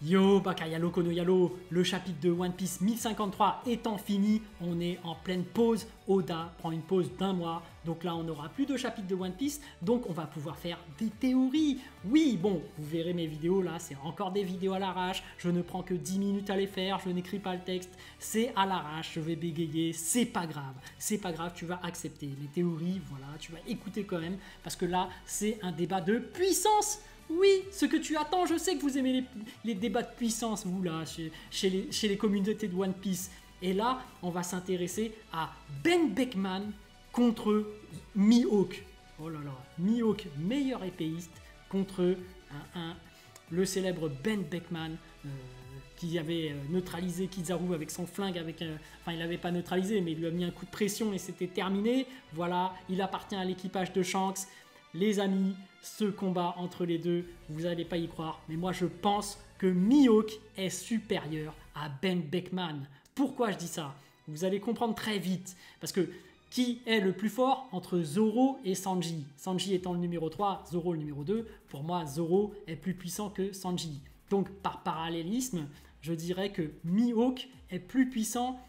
Yo, Bakayalo Konoyalo, le chapitre de One Piece 1053 étant fini, on est en pleine pause. Oda prend une pause d'1 mois, donc là on n'aura plus de chapitre de One Piece, donc on va pouvoir faire des théories. Oui, bon, vous verrez mes vidéos là, c'est encore des vidéos à l'arrache, je ne prends que 10 minutes à les faire, je n'écris pas le texte, c'est à l'arrache, je vais bégayer, c'est pas grave, tu vas accepter les théories, voilà, tu vas écouter quand même, parce que là c'est un débat de puissance. Oui, ce que tu attends, je sais que vous aimez les débats de puissance, vous là, chez les communautés de One Piece. Et là, on va s'intéresser à Ben Beckman contre Mihawk. Oh là là, Mihawk, meilleur épéiste, contre le célèbre Ben Beckman qui avait neutralisé Kizaru avec son flingue. Enfin, il n'avait pas neutralisé, mais il lui a mis un coup de pression et c'était terminé. Voilà, il appartient à l'équipage de Shanks. Les amis, ce combat entre les deux, vous n'allez pas y croire, mais moi je pense que Mihawk est supérieur à Ben Beckman. Pourquoi je dis ça? Vous allez comprendre très vite, parce que qui est le plus fort entre Zoro et Sanji? Sanji étant le numéro 3, Zoro le numéro 2, pour moi Zoro est plus puissant que Sanji. Donc par parallélisme, je dirais que Mihawk est plus puissant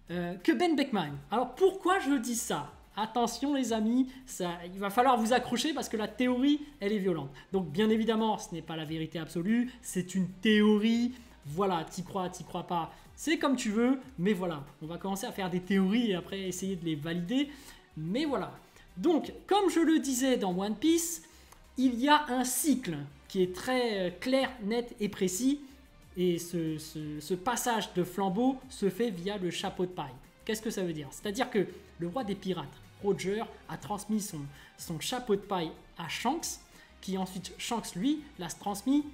que Ben Beckman. Alors pourquoi je dis ça? Attention les amis, il va falloir vous accrocher parce que la théorie, elle est violente. Donc bien évidemment, ce n'est pas la vérité absolue, c'est une théorie. Voilà, t'y crois pas, c'est comme tu veux, mais voilà. On va commencer à faire des théories et après essayer de les valider. Mais voilà. Donc, comme je le disais dans One Piece, il y a un cycle qui est très clair, net et précis. Et ce passage de flambeau se fait via le chapeau de paille. Qu'est-ce que ça veut dire? C'est-à-dire que le roi des pirates, Roger, a transmis son chapeau de paille à Shanks, qui ensuite, Shanks, lui, l'a transmis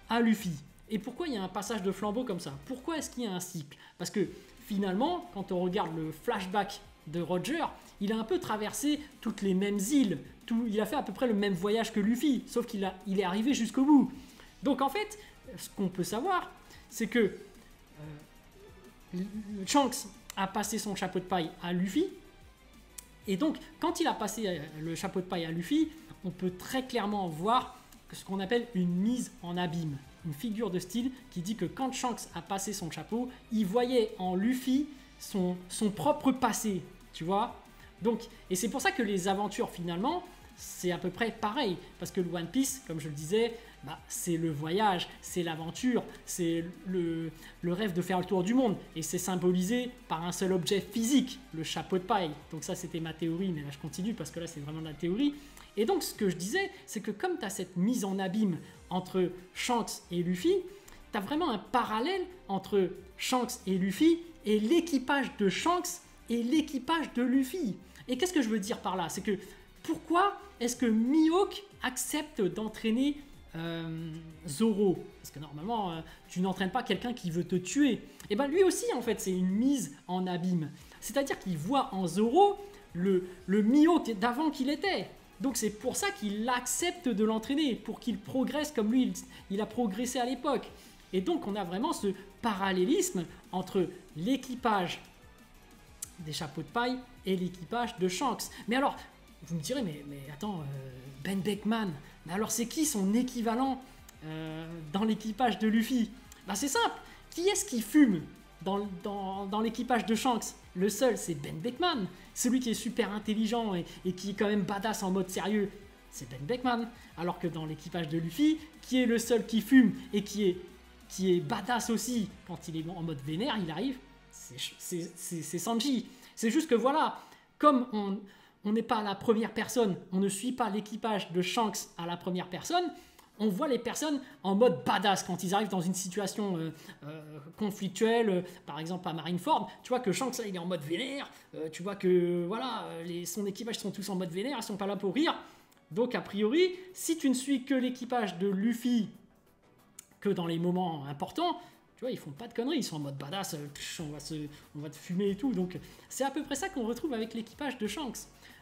à Luffy. Et pourquoi il y a un passage de flambeau comme ça? Pourquoi est-ce qu'il y a un cycle? Parce que finalement, quand on regarde le flashback de Roger, il a un peu traversé toutes les mêmes îles. Il a fait à peu près le même voyage que Luffy, sauf qu'il est arrivé jusqu'au bout. Donc en fait, ce qu'on peut savoir, c'est que Shanks a passé son chapeau de paille à Luffy. Et donc, quand il a passé le chapeau de paille à Luffy, on peut très clairement voir ce qu'on appelle une mise en abîme. Une figure de style qui dit que quand Shanks a passé son chapeau, il voyait en Luffy son propre passé, tu vois. Donc, et c'est pour ça que les aventures, finalement, c'est à peu près pareil. Parce que le One Piece, comme je le disais, c'est le voyage, c'est l'aventure, c'est le rêve de faire le tour du monde. Et c'est symbolisé par un seul objet physique, le chapeau de paille. Donc ça, c'était ma théorie, mais là, je continue parce que là, c'est vraiment de la théorie. Et donc, ce que je disais, c'est que comme tu as cette mise en abîme entre Shanks et Luffy, tu as vraiment un parallèle entre Shanks et Luffy et l'équipage de Shanks et l'équipage de Luffy. Et qu'est-ce que je veux dire par là? C'est que pourquoi est-ce que Mihawk accepte d'entraîner Zoro? Parce que normalement, tu n'entraînes pas quelqu'un qui veut te tuer. Et bien lui aussi, en fait, c'est une mise en abîme. C'est-à-dire qu'il voit en Zoro le Mihawk d'avant qu'il était. Donc c'est pour ça qu'il accepte de l'entraîner, pour qu'il progresse comme lui, il a progressé à l'époque. Et donc on a vraiment ce parallélisme entre l'équipage des chapeaux de paille et l'équipage de Shanks. Mais alors, vous me direz, mais attends, Ben Beckman, mais alors c'est qui son équivalent dans l'équipage de Luffy? C'est simple, qui est-ce qui fume dans l'équipage de Shanks? Le seul, c'est Ben Beckman. Celui qui est super intelligent et qui est quand même badass en mode sérieux, c'est Ben Beckman. Alors que dans l'équipage de Luffy, qui est le seul qui fume et qui est badass aussi quand il est en mode vénère, il arrive, c'est Sanji. C'est juste que voilà, comme on n'est pas à la première personne, on ne suit pas l'équipage de Shanks à la première personne, on voit les personnes en mode badass quand ils arrivent dans une situation conflictuelle, par exemple à Marineford. Tu vois que Shanks là, il est en mode vénère, tu vois que voilà, son équipage sont tous en mode vénère, ils sont pas là pour rire. Donc a priori, si tu ne suis que l'équipage de Luffy que dans les moments importants, tu vois, ils font pas de conneries, ils sont en mode badass, on va te fumer et tout. Donc c'est à peu près ça qu'on retrouve avec l'équipage de Shanks.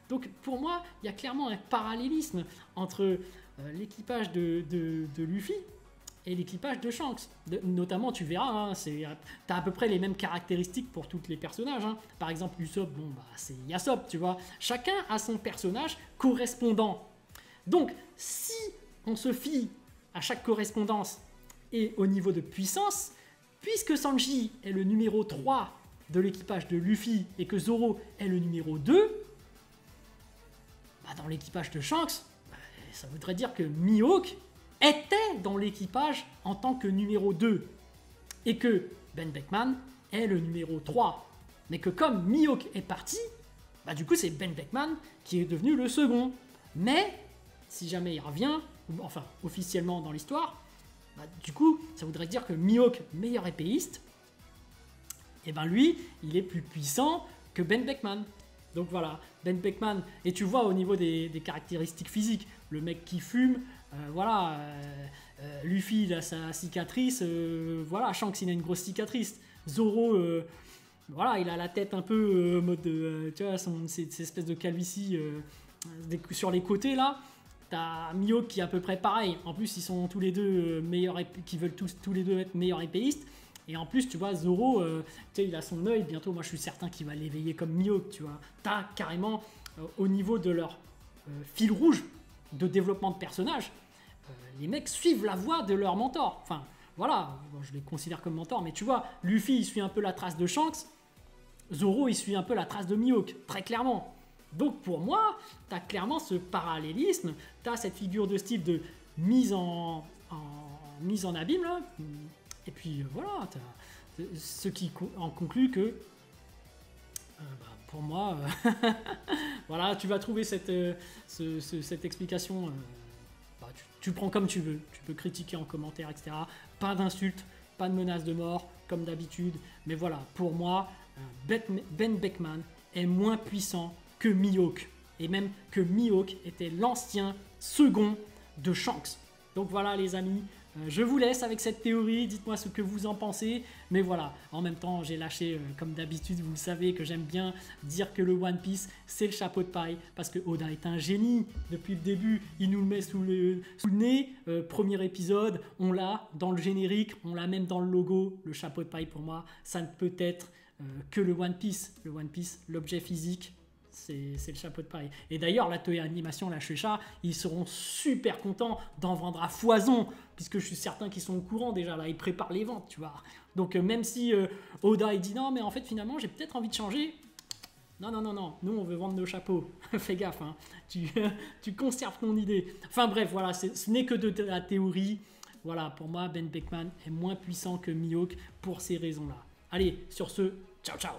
Donc pour moi, il y a clairement un parallélisme entre l'équipage de Luffy et l'équipage de Shanks. Notamment, tu verras, hein, tu as à peu près les mêmes caractéristiques pour tous les personnages. Hein. Par exemple, Usopp, c'est Yasop, tu vois. Chacun a son personnage correspondant. Donc, si on se fie à chaque correspondance Et au niveau de puissance, puisque Sanji est le numéro 3 de l'équipage de Luffy et que Zoro est le numéro 2, bah dans l'équipage de Shanks, bah, ça voudrait dire que Mihawk était dans l'équipage en tant que numéro 2 et que Ben Beckman est le numéro 3. Mais que comme Mihawk est parti, bah du coup c'est Ben Beckman qui est devenu le second. Mais si jamais il revient, enfin officiellement dans l'histoire, bah, du coup ça voudrait dire que Mihawk, meilleur épéiste, et ben lui il est plus puissant que Ben Beckman. Donc voilà, Ben Beckman, et tu vois au niveau des caractéristiques physiques, le mec qui fume, Luffy il a sa cicatrice, voilà, Shanks il a une grosse cicatrice, Zoro voilà, il a la tête un peu mode tu vois, cette espèce de calvitie sur les côtés là. T'as Mihawk qui est à peu près pareil. En plus, ils sont tous les deux meilleurs, qui veulent tous les deux être meilleurs épéistes. Et en plus, tu vois, Zoro, tu sais, il a son œil. Bientôt, moi, je suis certain qu'il va l'éveiller comme Mihawk, tu vois. T'as carrément, au niveau de leur fil rouge de développement de personnage, les mecs suivent la voie de leur mentor. Enfin, voilà, bon, je les considère comme mentors, mais tu vois, Luffy, il suit un peu la trace de Shanks. Zoro, il suit un peu la trace de Mihawk, très clairement. Donc pour moi, tu as clairement ce parallélisme, tu as cette figure de style de mise en abîme, là. Et puis voilà, ce qui en conclut que, pour moi, voilà, tu vas trouver cette explication, tu prends comme tu veux, tu peux critiquer en commentaire, etc. Pas d'insultes, pas de menaces de mort, comme d'habitude, mais voilà, pour moi, Ben Beckman est moins puissant que Mihawk, et même que Mihawk était l'ancien second de Shanks. Donc voilà les amis, je vous laisse avec cette théorie, dites-moi ce que vous en pensez, mais voilà, en même temps j'ai lâché, comme d'habitude, vous le savez que j'aime bien dire que le One Piece c'est le chapeau de paille, parce que Oda est un génie, depuis le début il nous le met sous le nez, premier épisode, on l'a dans le générique, on l'a même dans le logo, le chapeau de paille pour moi, ça ne peut être que le One Piece, l'objet physique, c'est le chapeau de paille. Et d'ailleurs, la Toei Animation, la Shueisha, ils seront super contents d'en vendre à foison, puisque je suis certain qu'ils sont au courant déjà, là, ils préparent les ventes, tu vois. Donc même si Oda il dit non, mais en fait finalement j'ai peut-être envie de changer, non, nous on veut vendre nos chapeaux, fais gaffe, hein. Tu conserves ton idée. Enfin bref, voilà, ce n'est que de la théorie. Voilà, pour moi, Ben Beckman est moins puissant que Mihawk pour ces raisons-là. Allez, sur ce, ciao ciao.